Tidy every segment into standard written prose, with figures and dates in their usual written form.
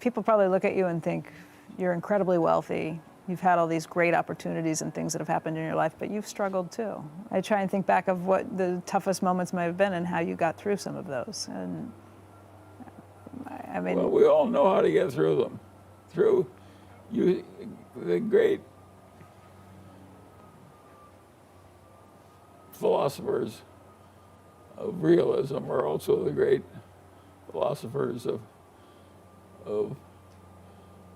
People probably look at you and think you're incredibly wealthy. You've had all these great opportunities and things that have happened in your life, but you've struggled too. I try and think back of what the toughest moments might have been and how you got through some of those. And I mean, well, we all know how to get through them. Through the great philosophers of realism are also the great philosophers of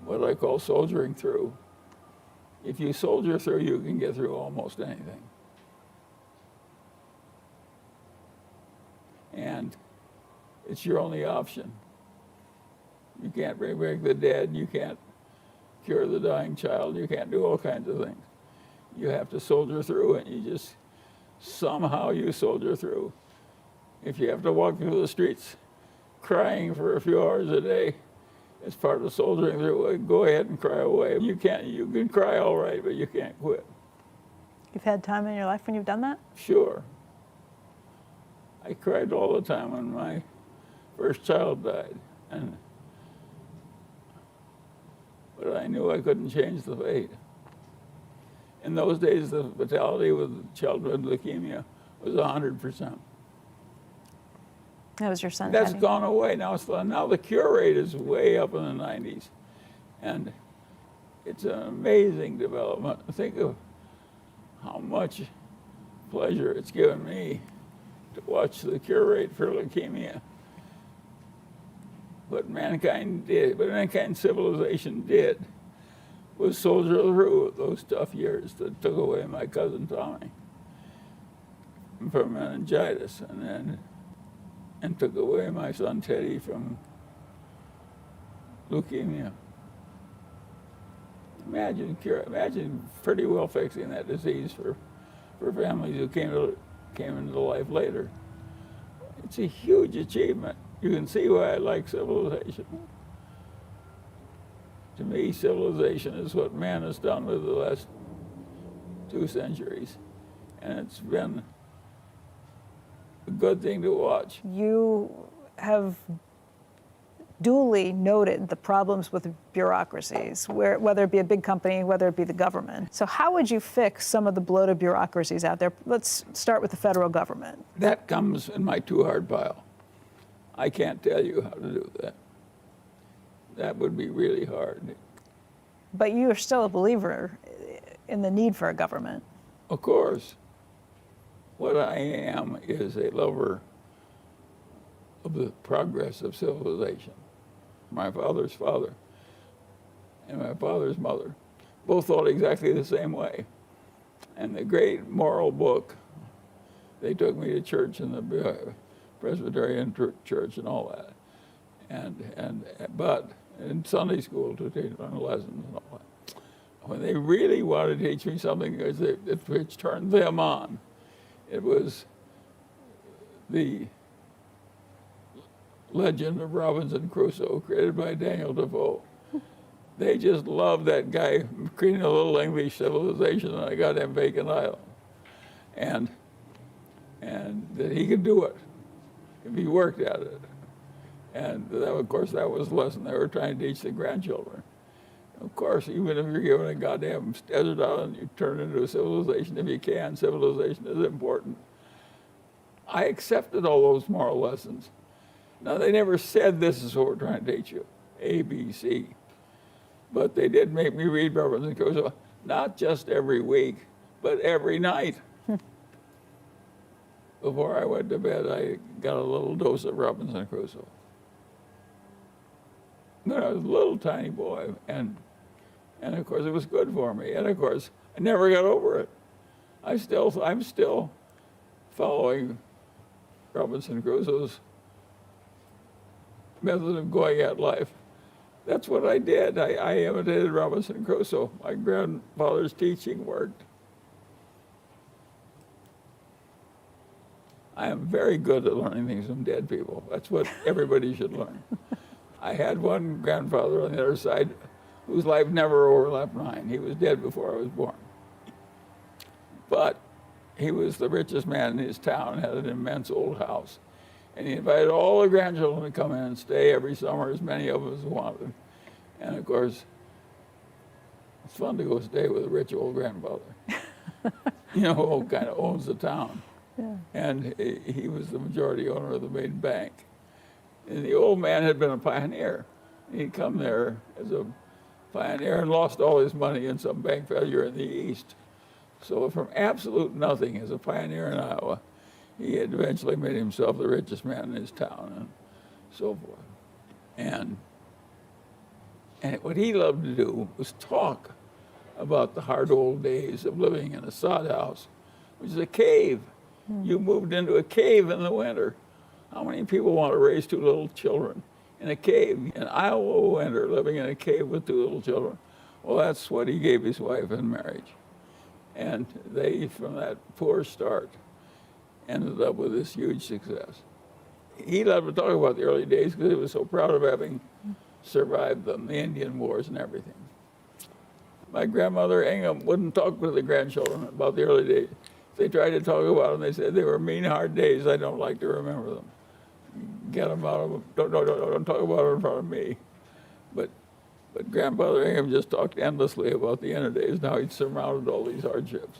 what I call soldiering through. If you soldier through, you can get through almost anything. And it's your only option. You can't bring back the dead, you can't cure the dying child, you can't do all kinds of things. You have to soldier through, and you just, somehow you soldier through. If you have to walk through the streets crying for a few hours a day, it's part of soldiering through. Go ahead and cry away. You can cry all right, but you can't quit. you've had time in your life when you've done that? Sure. I cried all the time when my first child died. But I knew I couldn't change the fate. In those days, the fatality with childhood leukemia was 100%. That was your son. That's Penny. gone away. Now the cure rate is way up in the 90s. And it's an amazing development. Think of how much pleasure it's given me to watch the cure rate for leukemia. What mankind civilization did was soldier through those tough years that took away my cousin Tommy from meningitis, and took away my son Teddy from leukemia. Imagine pretty well fixing that disease for families who came into life later. It's a huge achievement. You can see why I like civilization. To me, civilization is what man has done with the last 2 centuries. And it's been a good thing to watch. You have duly noted the problems with bureaucracies, whether it be a big company, whether it be the government. So how would you fix some of the bloated bureaucracies out there? Let's start with the federal government. That comes in my too hard pile. I can't tell you how to do that. That would be really hard. But you are still a believer in the need for a government. Of course. What I am is a lover of the progress of civilization. My father's father and my father's mother both thought exactly the same way. And the great moral book, they took me to church in the Presbyterian church and all that. But in Sunday school to teach lessons and all that. When they really wanted to teach me something which turned them on, it was the legend of Robinson-Crusoe, created by Daniel Defoe. They just loved that guy creating a little English civilization, and I got him Bacon Island. And that he could do it if he worked at it. And that, of course, that was the lesson they were trying to teach the grandchildren. Of course, even if you're given a goddamn desert island, you turn it into a civilization if you can. Civilization is important. I accepted all those moral lessons. Now, they never said this is what we're trying to teach you, A, B, C. But they did make me read Robinson-Crusoe, not just every week, but every night. Before I went to bed, I got a little dose of Robinson-Crusoe. When I was a little tiny boy, and of course it was good for me. And of course, I never got over it. I'm still following Robinson-Crusoe's method of going at life. That's what I did. I imitated Robinson-Crusoe. My grandfather's teaching worked. I am very good at learning things from dead people. That's what everybody should learn. I had one grandfather on the other side whose life never overlapped mine. He was dead before I was born. But he was the richest man in his town, had an immense old house. And he invited all the grandchildren to come in and stay every summer, as many of us wanted. And of course, it's fun to go stay with a rich old grandfather, you know, who kind of owns the town. Yeah. And he was the majority owner of the main bank. And the old man had been a pioneer. He'd come there as a pioneer and lost all his money in some bank failure in the East. So from absolute nothing as a pioneer in Iowa, he had eventually made himself the richest man in his town and so forth. And what he loved to do was talk about the hard old days of living in a sod house, which is a cave. You moved into a cave in the winter. How many people want to raise two little children in a cave, in Iowa winter, living in a cave with two little children? Well, that's what he gave his wife in marriage. And they, from that poor start, ended up with this huge success. He loved to talk about the early days because he was so proud of having survived them, the Indian Wars and everything. My grandmother Ingham wouldn't talk to the grandchildren about the early days. If they tried to talk about them, they said they were mean, hard days. I don't like to remember them. Get them out of them. Don't talk about them in front of me. But Grandfather Ingham just talked endlessly about the end of days and how he'd surmounted all these hardships.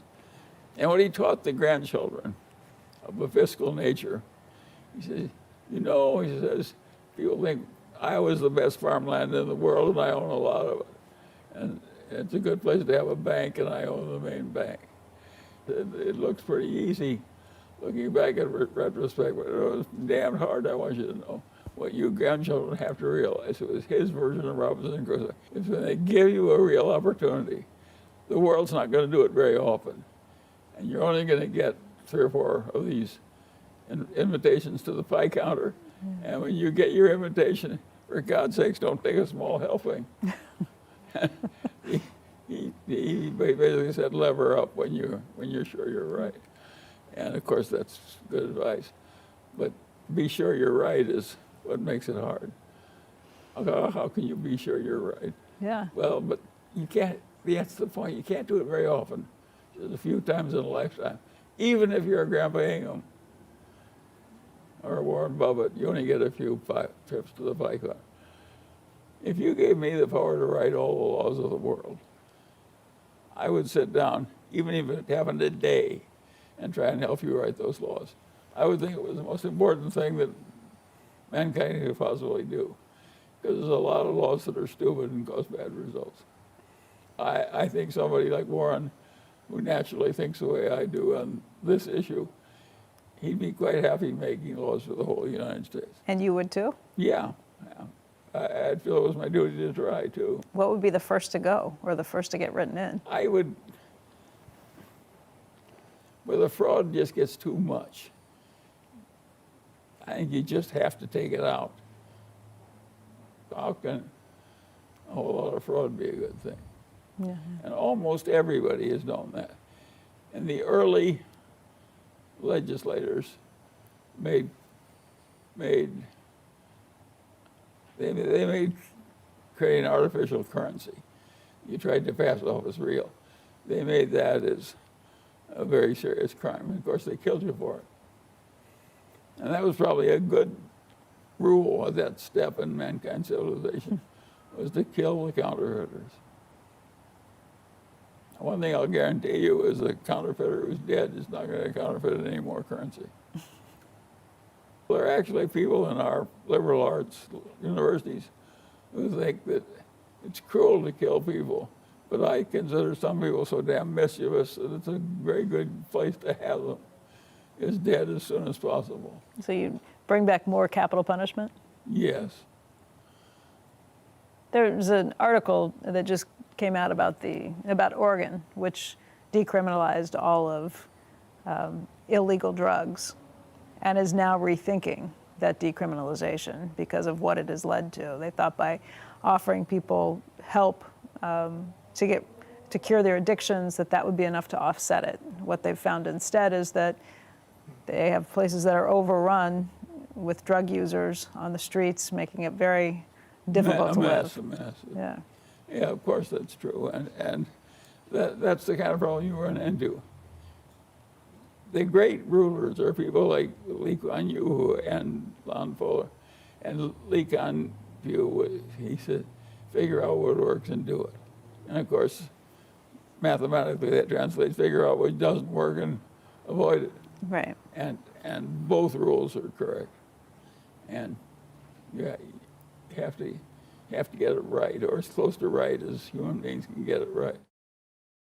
And what he taught the grandchildren of a fiscal nature, he says, you know, he says, people think Iowa's the best farmland in the world and I own a lot of it. And it's a good place to have a bank and I own the main bank. It looks pretty easy looking back in retrospect, but it was damn hard, I want you to know. What you grandchildren have to realize, it was his version of Robinson's, is when they give you a real opportunity, the world's not going to do it very often. And you're only going to get 3 or 4 of these invitations to the pie counter. And when you get your invitation, for God's sakes, don't take a small helping. he basically said, lever up when you're sure you're right. And of course, that's good advice. But be sure you're right is what makes it hard. How can you be sure you're right? Yeah. Well, but you can't, that's the point. You can't do it very often. Just a few times in a lifetime. Even if you're a Grandpa Ingham or a Warren Buffett, you only get a few trips to the pie counter. If you gave me the power to write all the laws of the world, I would sit down, even if it happened a day, and try and help you write those laws. I would think it was the most important thing that mankind could possibly do, because there's a lot of laws that are stupid and cause bad results. I think somebody like Warren, who naturally thinks the way I do on this issue, he'd be quite happy making laws for the whole United States. And you would too? Yeah. I'd feel it was my duty to try too. What would be the first to go, or the first to get written in? I would, where the fraud just gets too much, I think you just have to take it out. How can a whole lot of fraud be a good thing? Yeah. And almost everybody has known that. And the early legislators made creating artificial currency. You tried to pass it off as real. They made that as a very serious crime. And of course, they killed you for it. And that was probably a good rule of that step in mankind's civilization, was to kill the counterfeiters. One thing I'll guarantee you is a counterfeiter who's dead is not going to counterfeit any more currency. There are actually people in our liberal arts universities who think that it's cruel to kill people, but I consider some people so damn mischievous that it's a very good place to have them, is dead as soon as possible. So you bring back more capital punishment? Yes. There's an article that just came out about Oregon, which decriminalized all of illegal drugs, and is now rethinking that decriminalization because of what it has led to. They thought by offering people help to cure their addictions, that would be enough to offset it. What they've found instead is that they have places that are overrun with drug users on the streets, making it very difficult to live. A mess. Yeah. Yeah, of course that's true, and that's the kind of problem you run into. The great rulers are people like Lee Kuan Yew and Lon Fuller. And Lee Kuan Yew, he said, figure out what works and do it. And of course, mathematically that translates figure out what doesn't work and avoid it. Right. And both rules are correct. And you have to get it right, or as close to right as human beings can get it right.